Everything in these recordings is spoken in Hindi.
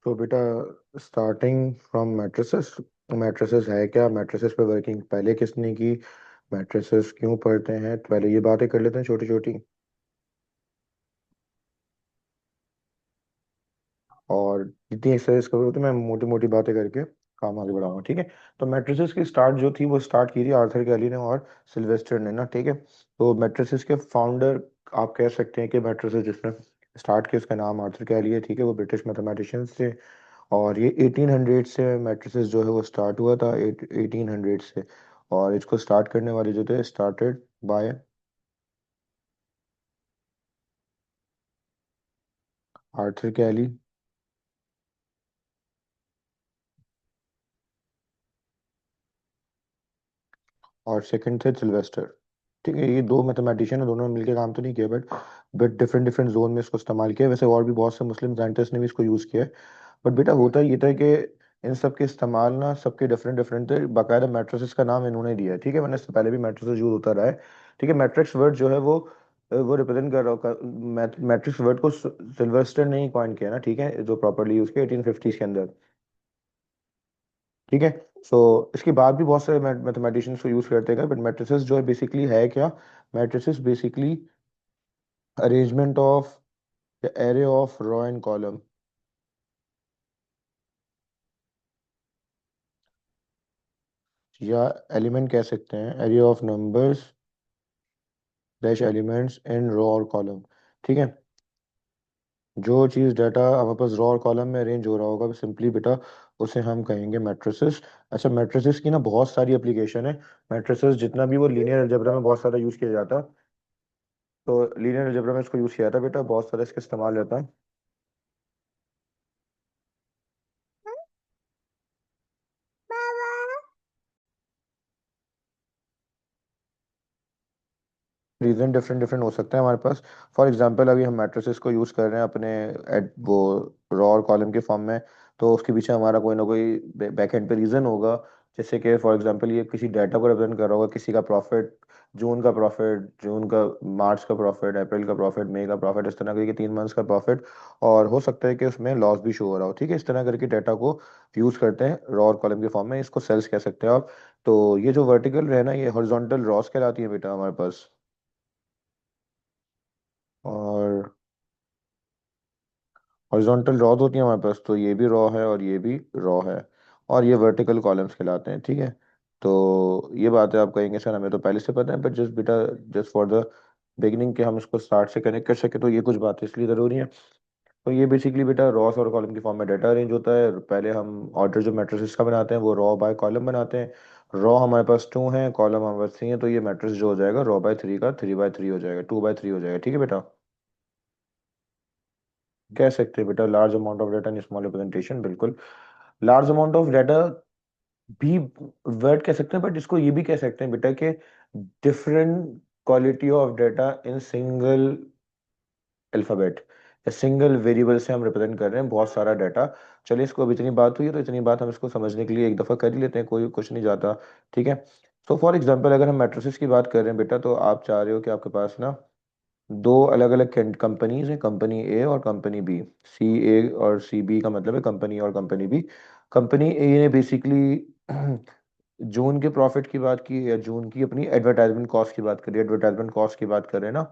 तो बेटा, स्टार्टिंग फ्रॉम मैट्रिसेस। मैट्रिसेस है क्या, मैट्रिसेस पे वर्किंग पहले किसने की, मैट्रिसेस क्यों पढ़ते हैं, तो पहले ये बातें कर लेते हैं छोटी छोटी। और जितनी एक्सरसाइज करोगे तो मैं मोटी मोटी बातें करके काम आगे बढ़ाऊंगा, ठीक है। तो मैट्रिसेस की स्टार्ट जो थी वो स्टार्ट की थी आर्थर कैली ने और सिल्वेस्टर ने ना, ठीक है। तो मैट्रिसेस के फाउंडर आप कह सकते हैं कि मैट्रिसेस जिसने स्टार्ट किया उसका नाम आर्थर कैली है, ठीक है। वो ब्रिटिश मैथमेटिशियंस थे। और ये 1800 से मैट्रिसेस जो है वो स्टार्ट हुआ था, 1800 से। और इसको स्टार्ट करने वाले जो थे, स्टार्टेड बाय आर्थर कैली। और सेकंड थे सिल्वेस्टर। ठीक है, ये दो मैथमेटिशियन है, दोनों ने मिलकर काम तो नहीं किया, बट डिफरेंट डिफरेंट जोन में इसको इस्तेमाल किया। वैसे और भी बहुत से मुस्लिम साइंटिस्ट ने भी इसको यूज़ किया है। बट बेटा होता ये था कि इन सब के इस्तेमाल ना सबके डिफरेंट डिफरेंट थे। बाकायदा मैट्रिसेस का नाम इन्होंने दिया है, ठीक है, वरना इससे पहले भी मैट्रिसेस यूज होता रहा है। ठीक है, मैट्रिक्स वर्ड जो है वो रिप्रेजेंट कर रहा होगा, मैट्रिक्स वर्ड को सिल्वेस्टर ने ही कॉइन किया ना, ठीक है, जो प्रॉपरली यूज किया 1850 के अंदर। ठीक है। सो इसके बाद भी बहुत सारे मैथमेटिशियंस को यूज करते गए, बट मैट्रिसेस जो है बेसिकली है क्या, matrices basically arrangement of array of row and column, या एलिमेंट कह सकते हैं, array of numbers dash elements in row और कॉलम। ठीक है, जो चीज़ डाटा हमारे पास रो और कॉलम में अरेंज हो रहा होगा सिंपली बेटा उसे हम कहेंगे मैट्रिसेस। अच्छा, मैट्रिसेस की ना बहुत सारी एप्लीकेशन है। मैट्रिसेस जितना भी वो लीनियर अलजेब्रा में बहुत सारा यूज किया जाता है। तो लीनियर अलजेब्रा में इसको यूज किया जाता है बेटा, बहुत सारा इसका इस्तेमाल रहता है। रीजन डिफरेंट डिफरेंट हो सकते हैं हमारे पास। फॉर एग्जांपल अभी हम मैट्रिसेस को यूज़ कर रहे हैं अपने एट वो रॉ और कॉलम के फॉर्म में। तो उसके पीछे हमारा कोई ना कोई बैक एंड पे रीज़न होगा। जैसे कि फॉर एग्जांपल ये किसी डाटा को रिप्रेजेंट कर रहा होगा, किसी का प्रॉफिट, जून का प्रॉफिट, जून का, मार्च का प्रॉफिट, अप्रैल का प्रॉफिट, मई का प्रॉफिट, इस तरह करके 3 मंथ्स का प्रॉफिट। और हो सकता है कि उसमें लॉस भी शो हो रहा हो, ठीक है। इस तरह करके डाटा को यूज़ करते हैं रॉ और कॉलम के फॉर्म में, इसको सेल्स कह सकते हैं आप। तो ये जो वर्टिकल रहना, ये हॉरिजॉन्टल रॉस कहलाती है बेटा हमारे पास। और हॉरिजॉन्टल रॉ होती है हमारे पास, तो ये भी रॉ है और ये भी रॉ है। और ये वर्टिकल कॉलम्स कहलाते हैं, ठीक है। तो ये बात है, आप कहेंगे सर हमें तो पहले से पता है, बट जस्ट बेटा जस्ट फॉर द बिगिनिंग के हम इसको स्टार्ट से कनेक्ट कर सके तो ये कुछ बातें इसलिए ज़रूरी है। तो ये बेसिकली बेटा रॉस और कॉलम की फॉर्म में डाटा अरेंज होता है। पहले हम ऑर्डर जो मैट्रिसेस का बनाते हैं वो रॉ बाय कॉलम बनाते हैं। रॉ हमारे पास 2 है, कॉलम हमारे पास 3 है, तो ये मैट्रिक्स जो हो जाएगा रॉ बाय 3 का 3 बाय 3 हो जाएगा, 2 बाय 3 हो जाएगा, ठीक है बेटा। कह सकते हैं बेटा large amount of data in small representation, बिल्कुल। लार्ज अमाउंट ऑफ डाटा भी वर्ड कह सकते हैं, बट इसको ये भी कह सकते हैं बेटा कि different quality of data in single alphabet या सिंगल वेरिएबल से हम रिप्रेजेंट कर रहे हैं बहुत सारा डाटा। चलिए, इसको अभी इतनी बात हुई है तो इतनी बात हम इसको समझने के लिए एक दफ़ा कर ही लेते हैं, कोई कुछ नहीं जाता। ठीक है। सो फॉर एग्जांपल अगर हम मैट्रिसेस की बात कर रहे हैं बेटा, तो आप चाह रहे हो कि आपके पास ना दो अलग अलग कंपनीज हैं, कंपनी ए और कंपनी बी। सी ए और सी बी का मतलब है कंपनी और कंपनी बी। कंपनी ए ने बेसिकली जून के प्रॉफिट की बात की, या जून की अपनी एडवर्टाइजमेंट कॉस्ट की बात करी, एडवर्टाइजमेंट कॉस्ट की बात करें ना,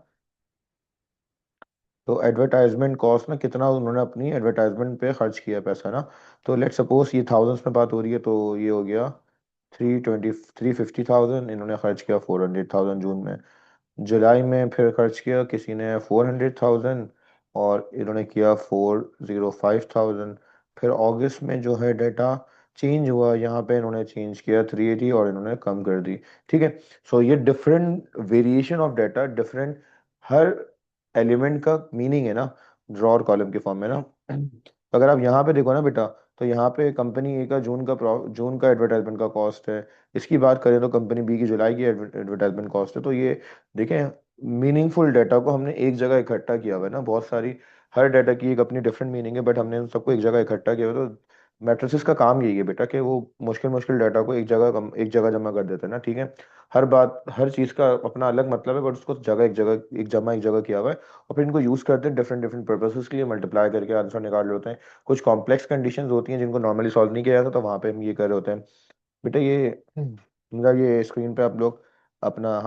तो एडवर्टाइजमेंट कॉस्ट ना कितना उन्होंने अपनी एडवर्टाइजमेंट पे खर्च किया पैसा ना। तो लेट सपोज ये थाउजेंड्स में बात हो रही है, तो ये हो गया 350,000 इन्होंने खर्च किया, 400,000 जून में। जुलाई में फिर खर्च किया किसी ने 400,000 और इन्होंने किया 405,000। फिर अगस्त में जो है डाटा चेंज हुआ, यहाँ पे इन्होंने चेंज किया 380 और इन्होंने कम कर दी, ठीक है। सो ये different variation of data, different, her element का मीनिंग है ना ड्रॉ और कॉलम के फॉर्म में ना। तो अगर आप यहाँ पे देखो ना बेटा, तो यहाँ पे कंपनी ए का जून का एडवर्टाइजमेंट का कॉस्ट है। इसकी बात करें तो कंपनी बी की जुलाई की एडवर्टाइजमेंट कॉस्ट है। तो ये देखें, मीनिंगफुल डाटा को हमने एक जगह इकट्ठा किया हुआ है ना, बहुत सारी, हर डाटा की एक अपनी डिफरेंट मीनिंग है, बट हमने उन सबको एक जगह इकट्ठा किया हुआ है। तो मैट्रिसेस का काम यही है बेटा कि वो मुश्किल मुश्किल डाटा को एक जगह जमा कर देते हैं ना, ठीक है। हर बात, हर चीज़ का अपना अलग मतलब है, बट उसको एक जगह किया हुआ है, और फिर इनको यूज़ करते हैं डिफरेंट डिफरेंट पर्पसेस के लिए, मल्टीप्लाई करके आंसर निकाल रहे होते हैं। कुछ कॉम्प्लेक्स कंडीशंस होती हैं जिनको नॉर्मली सॉल्व नहीं किया जाता, तो वहाँ पे हम ये कर रहे होते हैं। बेटा ये मतलब ये स्क्रीन पे आप लोग अपना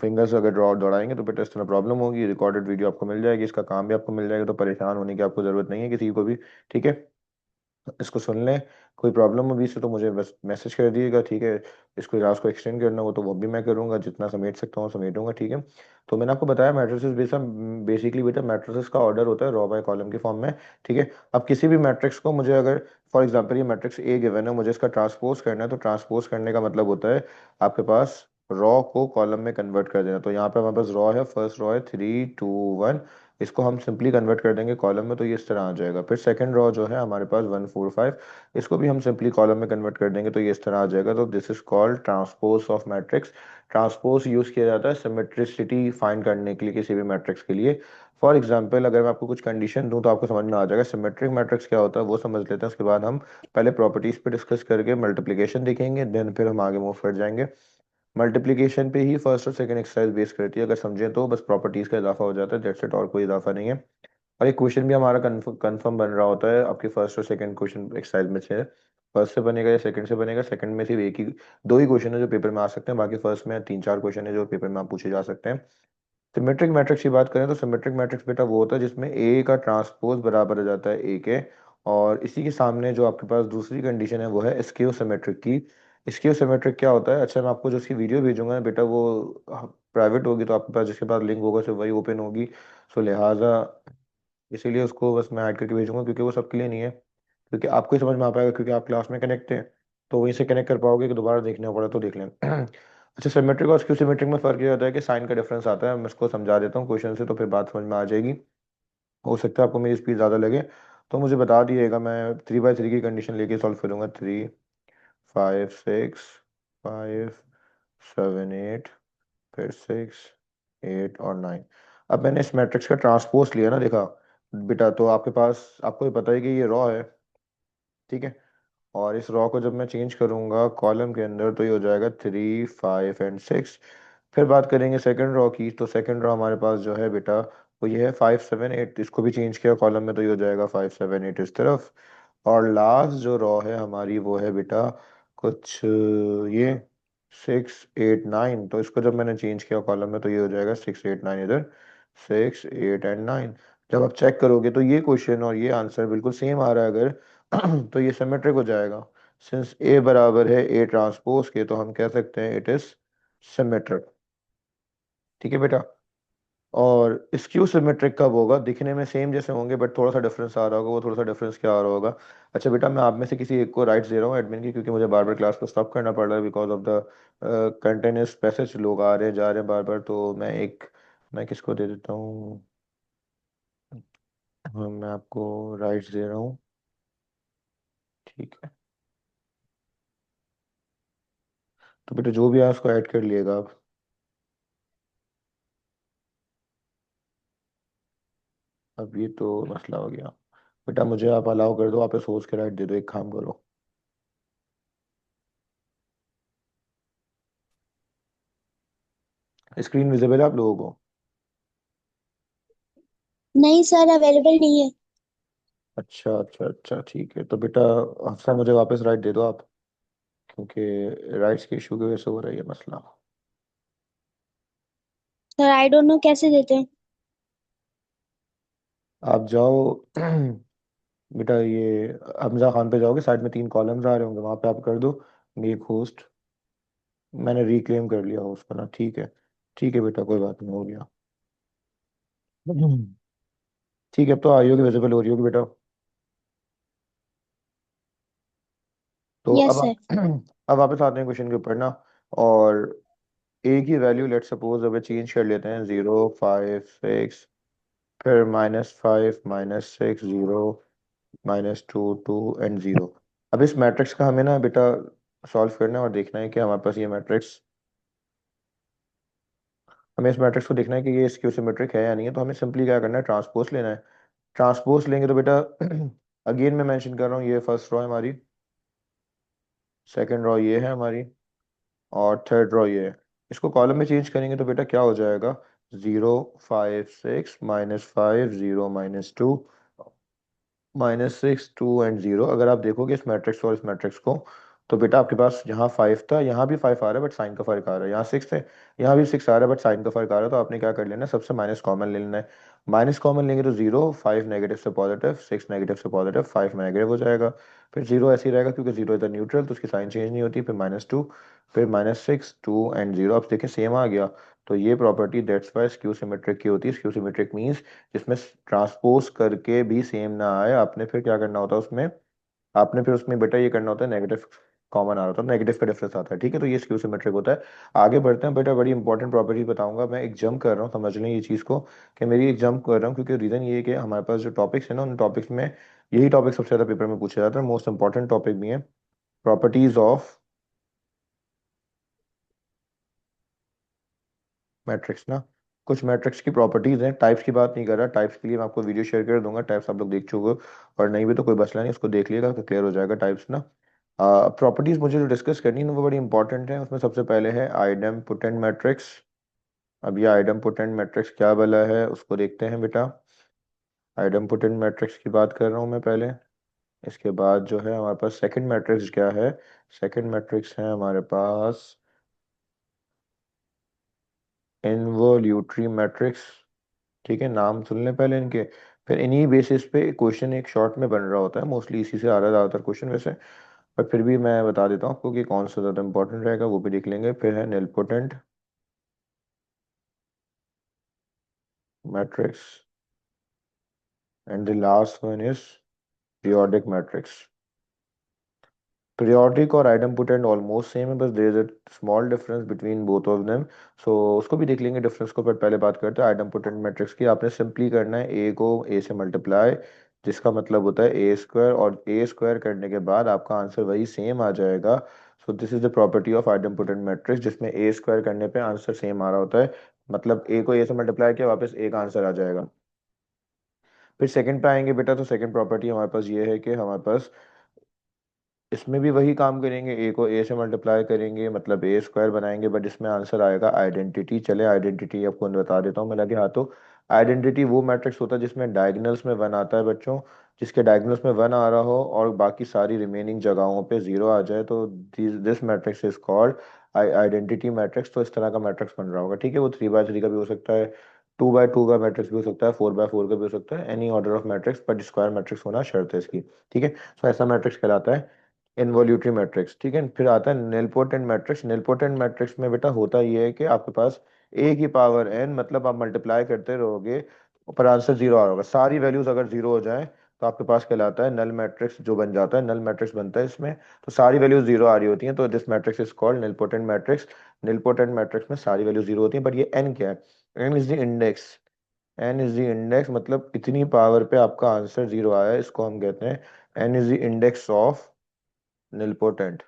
फिंगर्स अगर दौड़ाएंगे तो बेटा इस तरह प्रॉब्लम होगी, रिकॉर्डेड वीडियो आपको मिल जाएगी, इसका काम भी आपको मिल जाएगा, तो परेशान होने की आपको ज़रूरत नहीं है किसी को भी, ठीक है। इसको सुन लें, कोई प्रॉब्लम हो बीच से तो मुझे बस मैसेज कर दिएगा, ठीक है। इसको क्लास को एक्सटेंड करना हो तो वो भी मैं करूँगा, जितना समेट सकता हूँ समेटूंगा, ठीक है। तो मैंने आपको बताया मैट्रिसेस बेसिकली बेटा मैट्रिसेस का ऑर्डर होता है रो बाय कॉलम के फॉर्म में, ठीक है। अब किसी भी मैट्रिक्स को मुझे अगर, फॉर एग्जांपल ये मैट्रिक्स ए गिवन है, मुझे इसका ट्रांसपोज करना है, तो ट्रांसपोज करने का मतलब होता है आपके पास रॉ को कॉलम में कन्वर्ट कर देना। तो यहाँ पे हमारे पास रॉ है, फर्स्ट रॉ है 3 2 1, इसको हम सिंपली कन्वर्ट कर देंगे कॉलम में, तो ये इस तरह आ जाएगा। फिर सेकंड रो जो है हमारे पास 1 4 5, इसको भी हम सिंपली कॉलम में कन्वर्ट कर देंगे, तो ये इस तरह आ जाएगा। तो this is called transpose of matrix. Transpose use किया जाता है सिमेट्रिसिटी फाइंड करने के लिए किसी भी मैट्रिक्स के लिए। फॉर एग्जाम्पल अगर मैं आपको कुछ कंडीशन दूं तो आपको समझ में आ जाएगा सिमेट्रिक मैट्रिक्स क्या होता है, वो समझ लेते हैं। उसके बाद हम पहले प्रॉपर्टीज पे डिस्कस करके मल्टीप्लिकेशन देखेंगे, देन फिर हम आगे मूव कर जाएंगे। मल्टीप्लिकेशन पे ही फर्स्ट और सेकंड एक्सरसाइज बेस करती है, अगर समझें तो बस प्रॉपर्टीज का इजाफा हो जाता है, दैट्स इट, और कोई इजाफा नहीं है। और एक क्वेश्चन भी हमारा कंफर्म बन रहा होता है आपके फर्स्ट और सेकंड क्वेश्चन एक्सरसाइज में से। फर्स्ट से बनेगा या सेकंड से बनेगा, सेकंड में सिर्फ एक ही, दो ही क्वेश्चन है जो पेपर में आ सकते हैं, बाकी फर्स्ट में 3 4 क्वेश्चन है जो पेपर में आप पूछे जा सकते हैं। सिमेट्रिक मैट्रिक्स की बात करें तो सिमेट्रिक मैट्रिक्स बेटा वो होता है जिसमें ए का ट्रांसपोज बराबर हो जाता है ए के, और इसी के सामने जो आपके पास दूसरी कंडीशन है वो है स्क्यू सिमेट्रिक की। स्क्यू सिमेट्रिक क्या होता है, अच्छा मैं आपको जो उसकी वीडियो भेजूंगा ना बेटा वो प्राइवेट होगी, तो आपके पास जिसके पास लिंक होगा सिर्फ वही ओपन होगी, सो लिहाजा इसीलिए उसको बस मैं ऐड करके भेजूंगा, क्योंकि वो सबके लिए नहीं है, क्योंकि आपको ही समझ में आ पाएगा क्योंकि आप क्लास में कनेक्ट हैं, तो वहीं से कनेक्ट कर पाओगे, कि दोबारा देखना पड़ा तो देख लें। अच्छा सिमेट्रिक और स्क्यू सिमेट्रिक में फर्क ये होता है कि साइन का डिफरेंस आता है, मैं इसको समझा देता हूँ क्वेश्चन से, तो फिर बात समझ में आ जाएगी। हो सकता है आपको मेरी स्पीड ज़्यादा लगे, तो मुझे बता दिएगा, मैं 3 बाय 3 की कंडीशन लेके सॉल्व करूंगा। 3 5 6 5 7 8, फिर 6 8 और 9। अब मैंने इस मैट्रिक्स का ट्रांसपोज लिया ना, देखा बेटा, तो आपके पास आपको भी पता है कि ये रॉ है, ठीक है। और इस रॉ को जब मैं चेंज करूंगा कॉलम के अंदर तो ये हो जाएगा 3 5 एंड 6। फिर बात करेंगे सेकंड रॉ की, तो सेकंड रॉ हमारे पास जो है बेटा वो ये है 5 7 8, इसको भी चेंज किया कॉलम में तो ये हो जाएगा 5 7 8 इस तरफ। और लास्ट जो रॉ है हमारी वो है बेटा कुछ ये 6 8 9, तो इसको जब मैंने चेंज किया कॉलम में तो ये हो जाएगा 6 8 9 इधर, 6 8 एंड 9। जब आप चेक करोगे तो ये क्वेश्चन और ये आंसर बिल्कुल सेम आ रहा है अगर तो ये सिमेट्रिक हो जाएगा। सिंस ए बराबर है ए ट्रांसपोज के, तो हम कह सकते हैं इट इज सिमेट्रिक, ठीक है बेटा। और स्क्यू सिमेट्रिक कब होगा, दिखने में सेम जैसे होंगे बट थोड़ा सा डिफरेंस आ रहा होगा, वो थोड़ा सा डिफरेंस क्या आ रहा होगा। अच्छा बेटा मैं आप में से किसी एक को राइट्स दे रहा हूँ एडमिन की, क्योंकि मुझे बार बार क्लास को स्टॉप करना पड़ रहा है because of the continuous passage, लोग आ रहे हैं जा रहे हैं बार बार, तो मैं किसको दे देता हूँ, हाँ, मैं आपको राइट्स दे रहा हूँ, ठीक है। तो बेटा जो भी है उसको ऐड कर लिएगा आप। अब ये तो मसला हो गया बेटा, मुझे आप अलाउ कर दो, आप सोच के राइट दे दो, एक काम करो। स्क्रीन विजिबल है आप लोगों को? नहीं सर, अवेलेबल नहीं है। अच्छा अच्छा अच्छा, ठीक है, तो बेटा हफ्सा मुझे वापस राइट दे दो आप, क्योंकि राइट्स के इशू की वजह से हो रहा है ये मसला। सर आई डोंट नो कैसे देते हैं। आप जाओ बेटा, ये हमजा खान पे जाओगे, साइड में 3 कॉलम्स आ रहे होंगे, वहां पे आप कर दो मेक होस्ट। मैंने रिक्लेम कर लिया होस्ट का ना, ठीक है। ठीक है बेटा, कोई बात नहीं, हो गया। ठीक है, अब तो आई होगी, विजिबल हो रही होगी बेटा। तो अब यस सर। अब वापस आते हैं क्वेश्चन के ऊपर ना। और ए की वैल्यू लेट सपोज अब चेंज कर लेते हैं, 0 5 6, फिर -5 -6 0 -2 2 एंड 0। अब इस मैट्रिक्स का हमें ना बेटा सॉल्व करना है और देखना है कि हमारे पास ये मैट्रिक्स, हमें इस मैट्रिक्स को देखना है कि ये स्क्यू सिमेट्रिक है या नहीं है, तो हमें सिंपली क्या करना है, ट्रांसपोज लेना है। ट्रांसपोज लेंगे तो बेटा अगेन मैं मेंशन कर रहा हूँ, ये फर्स्ट रो है हमारी, सेकंड रो ये है हमारी, और थर्ड रो ये है। इसको कॉलम में चेंज करेंगे तो बेटा क्या हो जाएगा, 0 5 6 -5 0 -2 -6 2 एंड 0। अगर आप देखोगे इस मैट्रिक्स और इस मैट्रिक्स को, तो बेटा आपके पास यहाँ 5 था, यहाँ भी 5 आ रहा है बट साइन का फर्क आ रहा है, यहाँ 6 है, यहाँ भी 6 आ रहा है बट साइन का फर्क आ रहा है। तो आपने क्या कर लेना है, सबसे माइनस कॉमन ले लेना है। माइनस कॉमन लेंगे तो 0 5 नेगेटिव से पॉजिटिव, 6 नेगेटिव से पॉजिटिव, 5 नेगेटिव हो जाएगा। फिर 0 ऐसे ही रहेगा क्योंकि 0 इधर न्यूट्रल, तो उसकी साइन चेंज नहीं होती। फिर -2, फिर -6 2 एंड 0, अब देखिए सेम आ गया। तो ये property that's why skew symmetric की होती है। स्क्यू सिमेट्रिक मीन्स जिसमें ट्रांसपोज करके भी सेम ना आए, आपने फिर क्या करना होता है उसमें, आपने फिर उसमें बेटा ये करना होता है, नेगेटिव कॉमन आ रहा होता है, नेगेटिव का डिफरेंस आता है, ठीक है। तो ये स्क्यू सिमेट्रिक होता है। आगे बढ़ते हैं बेटा, बड़ी इंपॉर्टेंट प्रॉपर्टी बताऊंगा मैं, एक जंप कर रहा हूँ, समझ लें ये चीज़ को कि मेरी एक जंप कर रहा हूँ, क्योंकि रीज़न ये है कि हमारे पास जो टॉपिक्स है ना, उन टॉपिक्स में यही टॉपिक सबसे ज़्यादा पेपर में पूछा जाता है, मोस्ट इंपॉर्टेंट टॉपिक भी है, प्रॉपर्टीज ऑफ मैट्रिक्स ना। कुछ मैट्रिक्स की प्रॉपर्टीज हैं, टाइप्स की बात नहीं कर रहा, टाइप्स के लिए मैं आपको वीडियो शेयर कर दूंगा, टाइप्स आप लोग देख चुके हो, और नहीं भी तो कोई मसला नहीं, उसको देख लिएगा तो क्लियर हो जाएगा टाइप्स ना। प्रॉपर्टीज मुझे जो डिस्कस करनी है वो बड़ी इंपॉर्टेंट है। उसमें सबसे पहले है आइडेम्पोटेंट मैट्रिक्स। अब ये आइडेम्पोटेंट मैट्रिक्स क्या भला है उसको देखते हैं बेटा। आइडेम्पोटेंट मैट्रिक्स की बात कर रहा हूँ मैं पहले। इसके बाद जो है हमारे पास सेकंड मैट्रिक्स क्या है, सेकंड मैट्रिक्स है हमारे पास इनवॉल्यूटरी मैट्रिक्स। ठीक है, नाम सुन लें पहले इनके, फिर इन्हीं बेसिस पे क्वेश्चन एक शॉर्ट में बन रहा होता है, मोस्टली इसी से आ रहा है ज़्यादातर क्वेश्चन वैसे। पर फिर भी मैं बता देता हूँ आपको कि कौन सा ज़्यादा इंपॉर्टेंट रहेगा, वो भी देख लेंगे। फिर है nilpotent matrix, and the last one is periodic matrix. Periodic और आइडेम्पोटेंट ऑलमोस्ट सेम है, बस there is a small difference between both of them. So उसको भी देख लेंगे डिफरेंस को, पर पहले बात करते हैं आइडेम्पोटेंट मैट्रिक्स की। आपने सिंपली करना है ए को ए से मल्टीप्लाई, जिसका मतलब होता है ए स्क्वायर, और ए स्क्वायर करने के बाद आपका आंसर वही सेम आ जाएगा। So this is the property of idempotent matrix, जिसमें ए स्क्वायर करने पे आंसर सेम आ रहा होता है, मतलब ए को ए से मल्टीप्लाई किया वापस ए का आंसर आ जाएगा। फिर सेकंड पे आएंगे बेटा, तो सेकंड प्रॉपर्टी हमारे पास ये है कि हमारे पास इसमें भी वही काम करेंगे, ए को ए से मल्टीप्लाई करेंगे मतलब ए स्क्वायर बनाएंगे, बट इसमें आंसर आएगा आइडेंटिटी। चले आइडेंटिटी आपको बता देता हूँ मैं लगे हाथों। आइडेंटिटी वो मैट्रिक्स होता है जिसमें डायगोनल्स में वन आता है बच्चों, जिसके डायगोनल्स में वन आ रहा हो और बाकी सारी रिमेनिंग जगहों पे जीरो आ जाए, तो this matrix is called identity matrix. तो इस तरह का मैट्रिक्स बन रहा होगा, ठीक है। वो 3 बाय 3 का भी हो सकता है, 2 बाय 2 का मैट्रिक्स भी हो सकता है, 4 बाय 4 का भी हो सकता है, any order of matrix, but square matrix होना शर्त है इसकी, ठीक है। तो ऐसा मैट्रिक्स कहलाता है इनवॉल्यूटरी मैट्रिक्स, ठीक है। फिर आता है निलपोटेंट मैट्रिक्स। निलपोटेंट मैट्रिक्स में बेटा होता ये है कि आपके पास ए की पावर एन, मतलब आप मल्टीप्लाई करते रहोगे पर आंसर जीरो आ रहा होगा, सारी वैल्यूज अगर जीरो हो जाए तो आपके पास कहलाता है नल मैट्रिक्स, जो बन जाता है नल मैट्रिक्स बनता है इसमें। तो सारी वैल्यूज जीरो आ रही होती हैं, तो this matrix is called nilpotent matrix. Nilpotent matrix में सारी वैल्यूज जीरो होती हैं, बट ये एन क्या है, N is the index. N is the index मतलब इतनी पावर पे आपका आंसर जीरो आया है, इसको हम कहते हैं N is the index of nilpotent.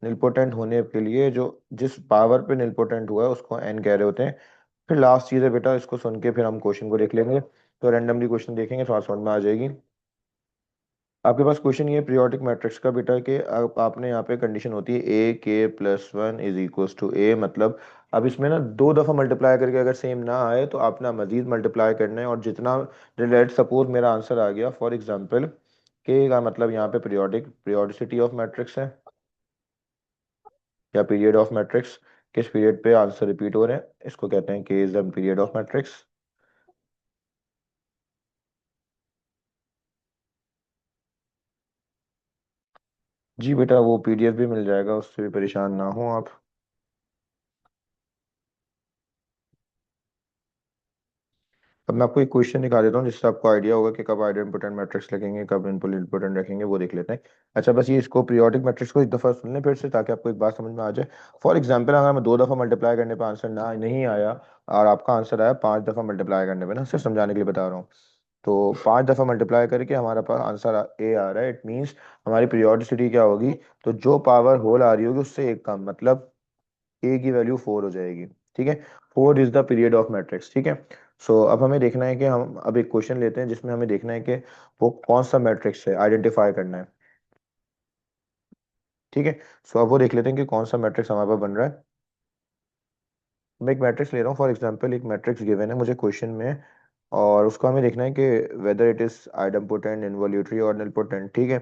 Nilpotent होने के लिए जो जिस पावर पे निलपोटेंट हुआ है उसको एन कह रहे होते हैं। फिर लास्ट चीज है बेटा, इसको सुन के फिर हम क्वेश्चन को देख लेंगे, तो रैंडमली क्वेश्चन देखेंगे, थोड़ा समझ में आ जाएगी। आपके पास क्वेश्चन ये पीरियोडिक मैट्रिक्स का बेटा कि आपने यहाँ पे कंडीशन होती है a k+1 is equals to a, मतलब अब इसमें ना 2 दफा मल्टीप्लाई करके अगर सेम ना आए तो आपने मजीद मल्टीप्लाई करना है, और जितना रिलेट, सपोज मेरा आंसर आ गया फॉर एग्जांपल k का मतलब यहाँ पे पीरियोडिसिटी ऑफ मैट्रिक्स है, या पीरियड ऑफ मैट्रिक्स, किस पीरियड पे आंसर रिपीट हो रहे हैं, इसको कहते हैं k is the period of matrix. जी बेटा वो पीडीएफ भी मिल जाएगा, उससे भी परेशान ना हो आप। अब मैं आपको एक क्वेश्चन निकाल देता हूँ जिससे आपको आइडिया होगा कि कब आइडेंटिटी मैट्रिक्स लगेंगे, कब इनपुट इंपोर्टेंट रखेंगे, वो देख लेते हैं। अच्छा बस ये इसको पीरियोडिक मैट्रिक्स को एक दफा सुन लें फिर से, ताकि आपको एक बात समझ में आ जाए। फॉर एग्जांपल अगर मैं 2 दफा मल्टीप्लाई करने पर आंसर ना नहीं आया, और आपका आंसर आया 5 दफा मल्टीप्लाई करने पर, ना सिर्फ समझाने के लिए बता रहा हूँ, तो 5 दफा मल्टीप्लाई करके हमारे पास आंसर ए आ रहा है, इट मीन्स हमारी पीरियोडिसिटी क्या होगी, तो जो पावर होल आ रही होगी उससे एक कम, मतलब ए की वैल्यू 4 हो जाएगी, ठीक है। 4 is the period of matrix, ठीक है। सो अब हमें देखना है कि हम अब एक क्वेश्चन लेते हैं जिसमें हमें देखना है कि वो कौन सा मैट्रिक्स है, आइडेंटिफाई करना है। ठीक है। सो अब वो देख लेते हैं कि कौन सा मैट्रिक्स हमारे पास बन रहा है। मैं एक मैट्रिक्स ले रहा हूँ, फॉर एग्जांपल एक मैट्रिक्स गिवन है मुझे क्वेश्चन में, और उसको हमें देखना है कि वेदर इट इज आइडम्पोटेंट, इनवॉल्यूटरी और निलपोटेंट। ठीक है।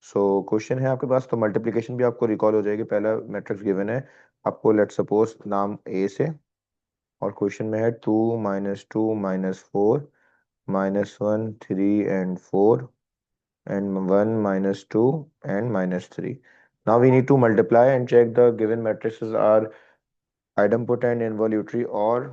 सो क्वेश्चन है आपके पास, तो मल्टीप्लिकेशन भी आपको रिकॉल हो जाएगी। पहला मैट्रिक्स गिवन है आपको, लेट सपोज नाम ए से, और क्वेश्चन में है 2 - 2 - 4 -1 3 and 4 and 1 - 2 and -3. Now we need to multiply and check the given matrices are idempotent, involutory और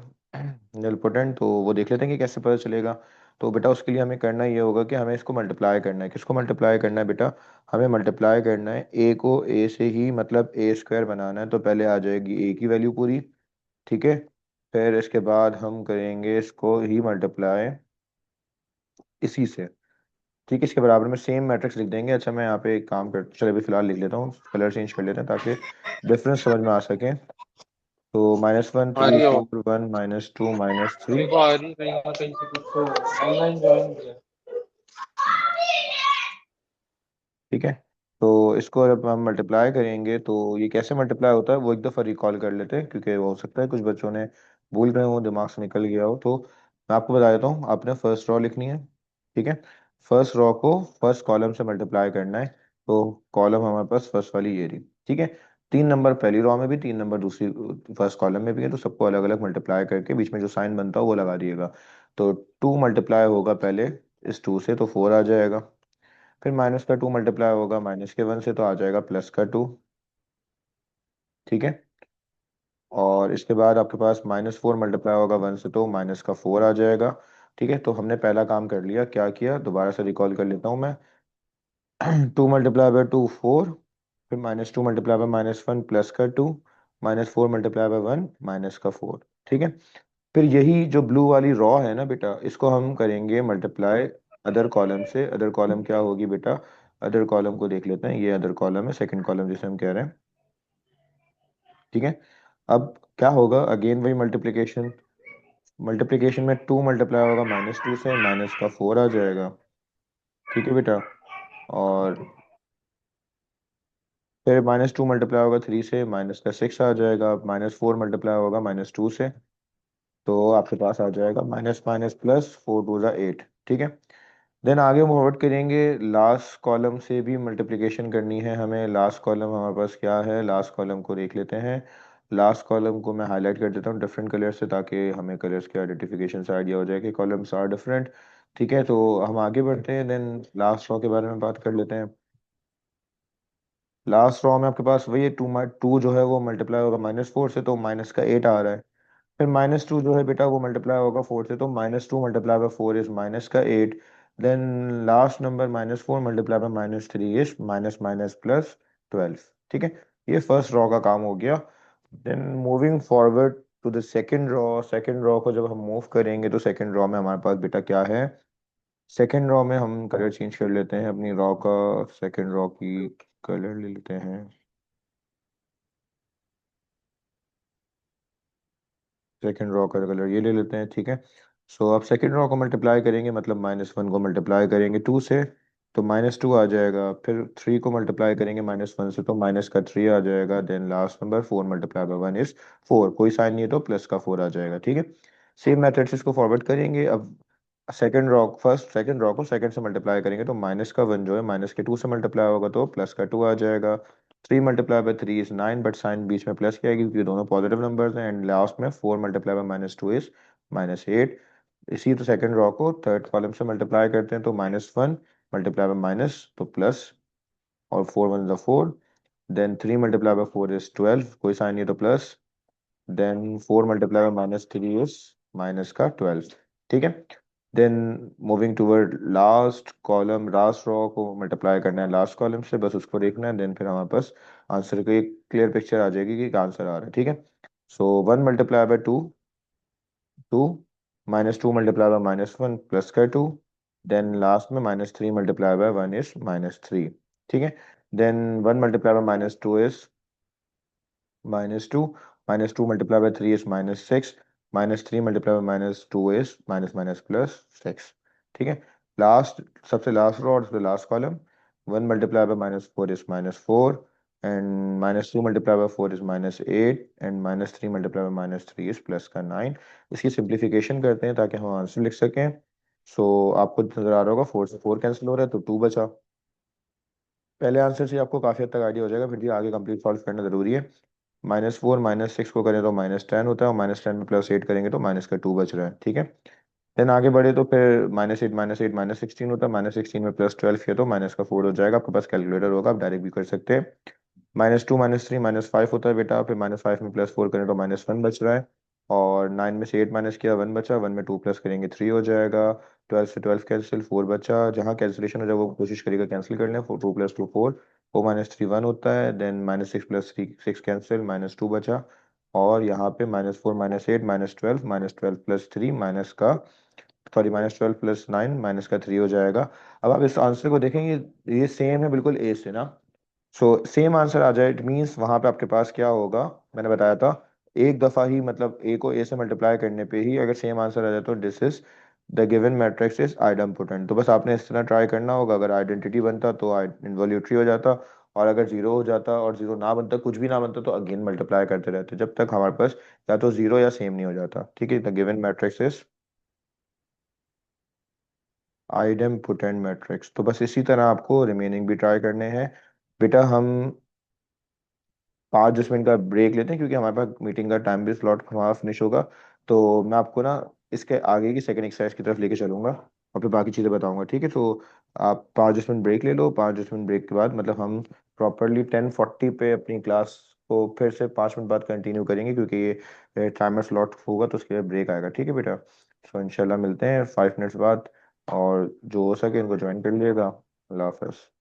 nilpotent। तो वो देख लेते हैं कि कैसे पता चलेगा। तो बेटा उसके लिए हमें करना ये होगा कि हमें इसको मल्टीप्लाई करना है। किसको मल्टीप्लाई करना है बेटा? हमें मल्टीप्लाई करना है ए को ए से ही, मतलब ए स्क्वायर बनाना है। तो पहले आ जाएगी ए की वैल्यू पूरी। ठीक है। फिर इसके बाद हम करेंगे इसको ही मल्टीप्लाई इसी से। ठीक है। इसके बराबर में सेम मैट्रिक्स लिख देंगे। अच्छा मैं यहाँ पे एक काम कर, चलो अभी फिलहाल लिख लेता हूँ, कलर चेंज कर लेते हैं ताकि डिफरेंस समझ में आ सके। तो -1 आ 3 रही हो? 4 1 -2 -3। मेरे को आ रही कहीं ना कहीं से कुछ ऑनलाइन ज्वाइन किया। ठीक है। तो इसको जब हम मल्टीप्लाई करेंगे तो ये कैसे मल्टीप्लाई होता है वो एक दफ़ा रिकॉल कर लेते हैं, क्योंकि वो हो सकता है कुछ बच्चों ने भूल गए हो, दिमाग से निकल गया हो। तो मैं आपको बता देता हूँ, आपने फर्स्ट रॉ लिखनी है। ठीक है। फर्स्ट रॉ को फर्स्ट कॉलम से मल्टीप्लाई करना है। तो कॉलम हमारे पास फर्स्ट वाली ये रही। ठीक है। 3 नंबर पहली रॉ में भी, 3 नंबर दूसरी फर्स्ट कॉलम में भी है, तो सबको अलग अलग मल्टीप्लाई करके बीच में जो साइन बनता है वो लगा दिएगा। तो 2 मल्टीप्लाई होगा पहले इस 2 से, तो 4 आ जाएगा। फिर -2 मल्टीप्लाई होगा -1 से, तो आ जाएगा +2। ठीक है। और इसके बाद आपके पास -4 मल्टीप्लाई होगा 1 से, तो -4 आ जाएगा। ठीक है। तो हमने पहला काम कर लिया, क्या किया दोबारा से रिकॉल कर लेता हूँ मैं। 2 × 2 4, फिर -2 मल्टीप्लाई बाय -1 +2, -4 मल्टीप्लाई बाय 1 -4। ठीक है। फिर यही जो ब्लू वाली रॉ है ना बेटा, इसको हम करेंगे मल्टीप्लाई अदर कॉलम से। अदर कॉलम क्या होगी बेटा? अदर कॉलम को देख लेते हैं, ये अदर कॉलम है, सेकंड कॉलम जिसे हम कह रहे हैं। ठीक है। अब क्या होगा, अगेन वही मल्टीप्लिकेशन। मल्टीप्लिकेशन में 2 मल्टीप्लाई होगा -2 से, -4 आ जाएगा। ठीक है बेटा। और फिर -2 मल्टीप्लाई होगा 3 से, -6 आ जाएगा। -4 मल्टीप्लाई होगा -2 से, तो आपके पास आ जाएगा माइनस माइनस प्लस 4 × 2 = 8। ठीक है। देन आगे फॉरवर्ड करेंगे, लास्ट कॉलम से भी मल्टीप्लिकेशन करनी है हमें। लास्ट कॉलम हमारे पास क्या है, लास्ट कॉलम को देख लेते हैं। लास्ट कॉलम को मैं हाईलाइट कर देता हूँ डिफरेंट कलर से, ताकि हमें कलर्स के आइडेंटिफिकेशन से आइडिया हो जाए कि कॉलम्स आर डिफरेंट। ठीक है। तो हम आगे बढ़ते हैं, देन लास्ट रॉ के बारे में बात कर लेते हैं। लास्ट रॉ में आपके पास वही है, 2 जो है वो मल्टीप्लाई होगा -4 से, तो -8 आ रहा है। फिर -2 जो है बेटा वो मल्टीप्लाई होगा 4 से, तो -2 multiply by 4 is -8। Then last number -4 multiply by -3 is minus minus +12। ठीक है। ये फर्स्ट रॉ का काम हो गया। Then moving forward to the second row. Second row को जब हम मूव करेंगे तो सेकंड रॉ में हमारे पास बेटा क्या है? सेकंड रॉ में हम कलर चेंज कर लेते हैं अपनी रॉ का। सेकंड रॉ की कलर ले लेते हैं, सेकेंड रॉ का कलर ये ले लेते हैं। ठीक है। सो अब सेकेंड रॉ को मल्टीप्लाई करेंगे, मतलब -1 को मल्टीप्लाई करेंगे 2 से, तो -2 आ जाएगा। फिर 3 को मल्टीप्लाई करेंगे -1 से, तो -3 आ जाएगा। Then last number 4 multiply by 1 is 4, कोई साइन नहीं है तो +4 आ जाएगा। ठीक है। सेम मेथड से इसको फॉरवर्ड करेंगे। अब second raw, first second row को सेकंड से मल्टीप्लाई करेंगे, तो -1 जो है -2 से मल्टीप्लाई होगा, तो +2 आ जाएगा। 3 multiply by 3 is 9, but sign बीच में प्लस की आएगी क्योंकि दोनों पॉजिटिव नंबर्स हैं। एंड लास्ट में 4 मल्टीप्लाई बाय -2 इज -8। इसी तो सेकंड रॉ को थर्ड कॉलम से मल्टीप्लाई करते हैं, तो -1 मल्टीप्लाई बाय माइनस तो प्लस, और 4 1 ज़ा 4। देन 3 मल्टीप्लाई बाय 4 इज 12, कोई साइन नहीं है तो plus. Then 4 multiply by -3 is -12। ठीक है। Then moving toward last column, last row को मल्टीप्लाई करना है लास्ट कॉलम से, बस उसको देखना है। देन फिर हमारे पास आंसर की एक क्लियर पिक्चर आ जाएगी कि आंसर आ रहा है। ठीक है। So 1 multiply by 2, 2, -2 multiply by -1 +2, then last में -3 मल्टीप्लाई बाय 1 इज -3। ठीक है। Then 1 multiply by -2 is -2, -2 multiply by 3 is -6। -3 multiply by -2 is minus minus plus 6। ठीक है, लास्ट, सबसे लास्ट रो और सबसे last column, 1 multiply by -4 is -4 and -2 multiply by 4 is -8 and -3 multiply by -3 is plus का 9। इसकी सिंप्लीफिकेशन करते हैं ताकि हम आंसर लिख सकें। सो आपको नजर आ रहा होगा 4 से 4 कैंसिल हो रहा है तो 2 बचा। पहले आंसर से आपको काफी हद तक आइडिया हो जाएगा, फिर भी आगे कंप्लीट सॉल्व करना जरूरी है। -4 -6 को करें तो -10 होता है और -10 में +8 करेंगे तो माइनस का 2 बच रहा है। ठीक है, देन आगे बढ़े तो फिर -8 -8 -16 होता है, -16 में +12 किया तो माइनस का 4 हो जाएगा। आपके पास कैलकुलेटर होगा, आप डायरेक्ट भी कर सकते हैं। -2 -3 -5 होता है बेटा, फिर -5 में +4 करें तो -1 बच रहा है, और 9 में से 8 माइनस किया 1 बचा, 1 में 2 प्लस करेंगे 3 हो जाएगा। 12 से 12 कैंसिल, 4 बचा, जहाँ कैंसिलेशन हो जाए वो कोशिश करिएगा कैंसिल कर लें। 2 + 2 4, 4 -3 1 होता है, देन -6 + 3 6 कैंसिल, -2 बचा, और यहाँ पे -4 -8 -12 + 3 माइनस का, सॉरी -12 + 9 माइनस का 3 हो जाएगा। अब आप इस आंसर को देखेंगे, ये सेम है बिल्कुल ए से ना, सो सेम आंसर आ जाए, इट मीन्स वहां पे आपके पास क्या होगा, मैंने बताया था एक दफा ही, मतलब ए को ए से मल्टीप्लाई करने पे ही अगर सेम आंसर आ जाए तो this is the given matrix is idempotent. तो बस आपने इस तरह ट्राई करना होगा, अगर आइडेंटिटी बनता तो इन्वॉल्यूटरी हो जाता, और अगर जीरो हो जाता और जीरो ना बनता, कुछ भी ना बनता, तो अगेन मल्टीप्लाई करते रहते जब तक हमारे पास या तो जीरो या सेम नहीं हो जाता। ठीक है, the given matrix is idempotent matrix. तो बस इसी तरह आपको रिमेनिंग भी ट्राई करने हैं बेटा। हम 5-10 मिनट का ब्रेक लेते हैं क्योंकि हमारे पास मीटिंग का टाइम भी स्लॉट हमारा फिनिश होगा। तो मैं आपको ना इसके आगे की सेकंड एक्सरसाइज की तरफ लेके चलूंगा और फिर बाकी चीज़ें बताऊंगा। ठीक है, तो आप 5-10 मिनट ब्रेक ले लो। 5-10 मिनट ब्रेक के बाद मतलब हम प्रॉपरली 10:40 पे अपनी क्लास को फिर से 5 मिनट बाद कंटिन्यू करेंगे, क्योंकि ये टाइमर स्लॉट होगा तो उसके लिए ब्रेक आएगा। ठीक है बेटा, सो इंशाल्लाह मिलते हैं 5 मिनट्स बाद, और जो हो सके इनको ज्वाइन कर लिएगा। अल्लाह हाफ़िज़।